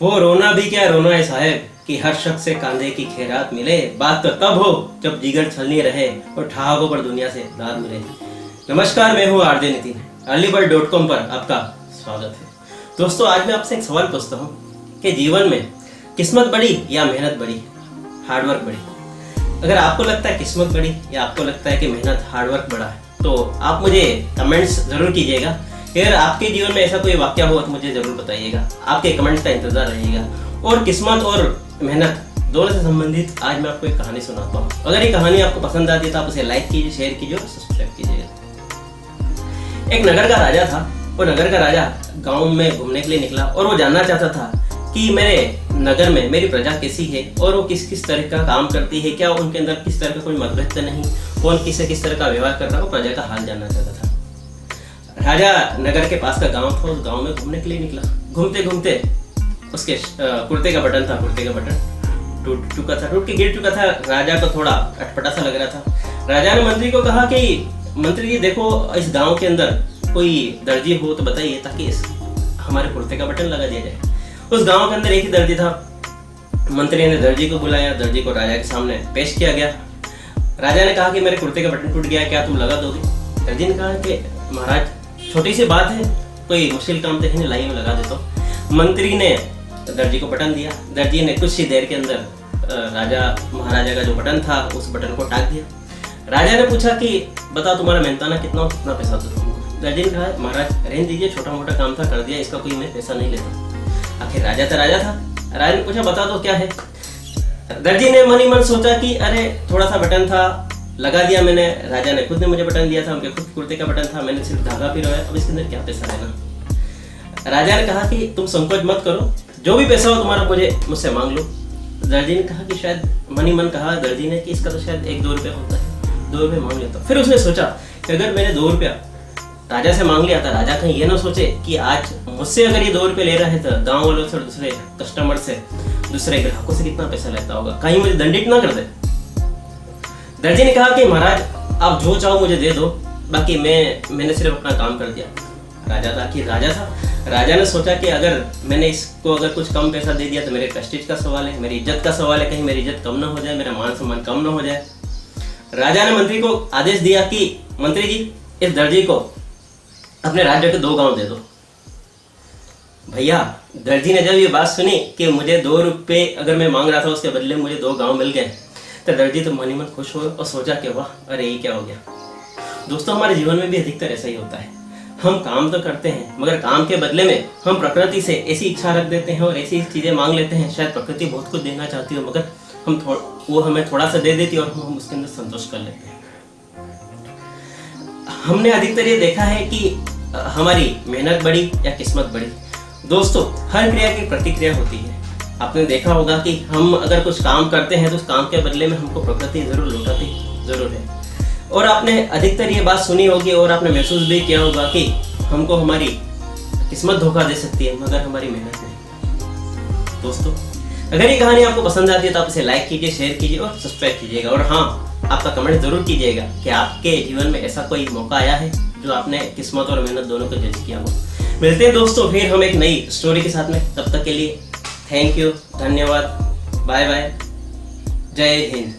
हो रोना भी क्या रोना है साहब कि हर शख्स से कांधे की खैरात मिले। बात तो तब हो जब जिगर छलनी रहे और ठहाकों पर दुनिया से दाद मिले। नमस्कार, मैं हूँ आरजे नितिन। earlybird.com पर आपका स्वागत है। दोस्तों, आज मैं आपसे एक सवाल पूछता हूँ कि जीवन में किस्मत बड़ी या मेहनत बड़ी, हार्डवर्क बड़ी। अगर आपको लगता है किस्मत बड़ी या आपको लगता है कि मेहनत हार्डवर्क बड़ा है, तो आप मुझे कमेंट्स जरूर कीजिएगा। अगर आपके जीवन में ऐसा कोई वाकया हो तो मुझे जरूर बताइएगा। आपके कमेंट्स का इंतजार रहेगा। और किस्मत और मेहनत दोनों से संबंधित आज मैं आपको एक कहानी सुनाता हूँ। अगर ये कहानी आपको पसंद आती है तो आप उसे लाइक कीजिए, शेयर कीजिए और सब्सक्राइब कीजिएगा। एक नगर का राजा था। वो नगर का राजा गांव में घूमने के लिए निकला और वो जानना चाहता था कि मेरे नगर में मेरी प्रजा कैसी है और वो किस किस तरह का काम करती है, क्या उनके अंदर किस तरह का कोई मतभेद तो नहीं, कौन किससे किस तरह का व्यवहार कर रहा है। वो प्रजा का हाल जानना चाहता था। राजा नगर के पास का गांव था, उस गांव में घूमने के लिए निकला। घूमते घूमते उसके कुर्ते का बटन टूट के गिर चुका था। राजा को थोड़ा अटपटा सा लग रहा था। राजा ने मंत्री को कहा कि मंत्री जी देखो, इस गांव के अंदर कोई दर्जी हो तो बताइए ताकि इस हमारे कुर्ते का बटन लगा दिया जाए। उस गांव के अंदर एक ही दर्जी था। मंत्री ने दर्जी को बुलाया, दर्जी को राजा के सामने पेश किया गया। राजा ने कहा कि मेरे कुर्ते का बटन टूट गया, क्या तुम लगा दोगे? दर्जी ने कहा कि महाराज, छोटी सी बात है, कोई मुश्किल काम तो है नहीं, लाइए में लगा देता हूँ। मंत्री ने दर्जी को बटन दिया। दर्जी ने कुछ ही देर के अंदर महाराजा का जो बटन था उस बटन को टाक दिया। राजा ने पूछा कि बताओ तुम्हारा मेहनताना कितना पैसा दो तुमको? दर्जी ने कहा महाराज रहने दीजिए, छोटा मोटा काम था कर दिया, इसका कोई मैं पैसा नहीं लेता। आखिर राजा था। राजा ने पूछा बता दो क्या है? दर्जी ने मन ही मन सोचा कि अरे थोड़ा सा बटन था, लगा दिया मैंने। राजा ने खुद ने मुझे बटन दिया था, उनके खुद कुर्ते का बटन था, मैंने सिर्फ धागा पिरोया, अब इसके अंदर क्या पैसा लेना। राजा ने कहा कि तुम संकोच मत करो, जो भी पैसा हो तुम्हारा मुझसे मांग लो। दर्जी ने कहा कि शायद मन ही मन कहा दर्जी ने कि इसका तो शायद 1-2 रुपया होता है, 2 रुपये मांग लेता। फिर उसने सोचा कि अगर मैंने 2 रुपया राजा से मांग लिया था, राजा कहीं ये ना सोचे कि आज मुझसे अगर ये 2 रुपये ले रहा है तो गाँव वालों से, दूसरे कस्टमर से, दूसरे ग्राहकों से कितना पैसा लेता होगा, कहीं मुझे दंडित ना कर दे। दर्जी ने कहा कि महाराज आप जो चाहो मुझे दे दो, बाकी मैंने सिर्फ अपना काम कर दिया। राजा ने सोचा कि अगर मैंने इसको अगर कुछ कम पैसा दे दिया तो मेरे प्रेस्टीज का सवाल है, मेरी इज्जत का सवाल है, कहीं मेरी इज्जत कम ना हो जाए, मेरा मान सम्मान कम ना हो जाए। राजा ने मंत्री को आदेश दिया कि मंत्री जी, इस दर्जी को अपने राज्य के 2 गांव दे दो। भैया, दर्जी ने जब ये बात सुनी कि मुझे 2 रुपये अगर मैं मांग रहा था उसके बदले मुझे 2 गांव मिल गए, तो दर्जी तो मन ही मन खुश हो और सोचा कि वाह, अरे ये क्या हो गया। दोस्तों, हमारे जीवन में भी अधिकतर ऐसा ही होता है। हम काम तो करते हैं मगर काम के बदले में हम प्रकृति से ऐसी इच्छा रख देते हैं और ऐसी चीजें मांग लेते हैं। शायद प्रकृति बहुत कुछ देना चाहती हो मगर वो हमें थोड़ा सा दे देती है और हम उसके अंदर संतोष कर लेते हैं। हमने अधिकतर ये देखा है कि हमारी मेहनत बड़ी या किस्मत बड़ी। दोस्तों, हर क्रिया की प्रतिक्रिया होती है। आपने देखा होगा कि हम अगर कुछ काम करते हैं तो उस काम के बदले में हमको प्रकृति जरूर लौटाती जरूर है। और आपने अधिकतर ये बात सुनी होगी और आपने महसूस भी किया होगा कि हमको हमारी किस्मत धोखा दे सकती है मगर हमारी मेहनत नहीं। दोस्तों, अगर ये कहानी आपको पसंद आती है तो आप इसे लाइक कीजिए, शेयर कीजिए और सब्सक्राइब कीजिएगा। और हाँ, आपका कमेंट जरूर कीजिएगा कि आपके जीवन में ऐसा कोई मौका आया है जो आपने किस्मत और मेहनत दोनों को जज किया हो। मिलते हैं दोस्तों फिर हम एक नई स्टोरी के साथ में। तब तक के लिए थैंक यू, धन्यवाद, बाय बाय, जय हिंद।